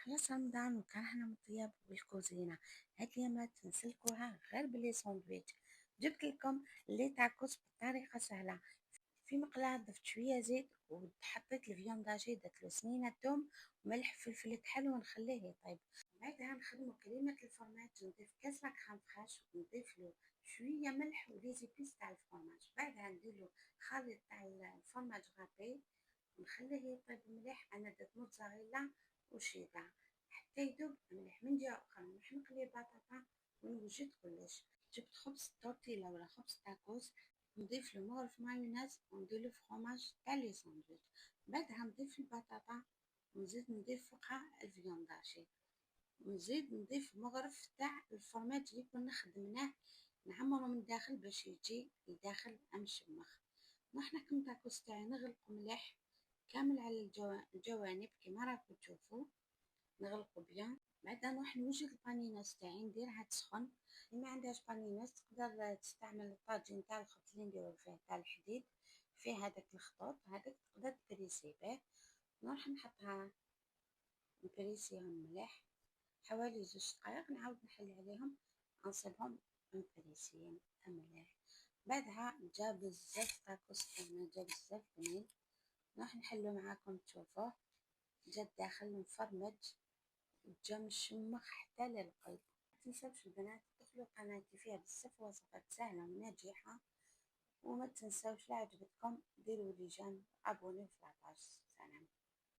خلاص رمضان وكان حنا مطياب بالكوزينة. هاد اليامات نسلكوها غير بلي ساندويتش. جبت لكم لي تاكوس بطريقة سهلة. في مقلاة ضفت شوية زيت وحطيت الفيونداجي، درت له سنينة توم وملح فلفل كحل ونخليه يطيب. بعدها نخدمو كريمة الفرماج، نضيف كاس كريم فريش ونضيف له شوية ملح وليزيبيس تاع الفرماج. بعدها نديرلو خليط تاع الفرماج غابي ونخليه يطيب مليح. انا درت موتزاريلا وشيدر حتى يذوب مليح. من جهة أخرى نروح نقلي البطاطا ونوجد كلش. جبت خبز تورتيلا ولا خبز تاكوس، نضيف له مغرف مايونيز وندير له فرomاج تاع لي ساندويتش. بعدها نضيف البطاطا ونزيد نضيف فوقها الفيونداشي ونزيد نضيف مغرف تاع الفرماج اللي كنا خدمناه، نعمره من الداخل باش يجي الداخل مشمخ. نروح نحكم التاكوس تاعي نغلقو مليح كامل على الجوانب كيما راكم تشوفوا، نغلقو بيان. بعدا نروح نوجد البانينوس تاعي نديرها تسخن. اللي ما عندهاش بانينوس تقدر تستعمل الطاجين تاع الخبز اللي نديرو فيه تاع الحديد، فيه هذاك الخطوط هذاك تقدر تريسي به. نروح نحطها نبريسيهم مليح حوالي 2 دقائق، نعاود نحل عليهم نصيبهم مبريسيين مليح. بعدها جا بزاف تاكوس تاعنا جا بزاف بنين. راح نحلو معاكم تشوفوه، جا الداخل مفرمج وجا مشمخ حتى للقلب. متنساوش البنات تدخلوا قناتي فيها بزاف وصفات سهلة وناجحة، وما تنساوش لا عجبتكم ديروا لي جيم ابوني وفلاباج. سلام.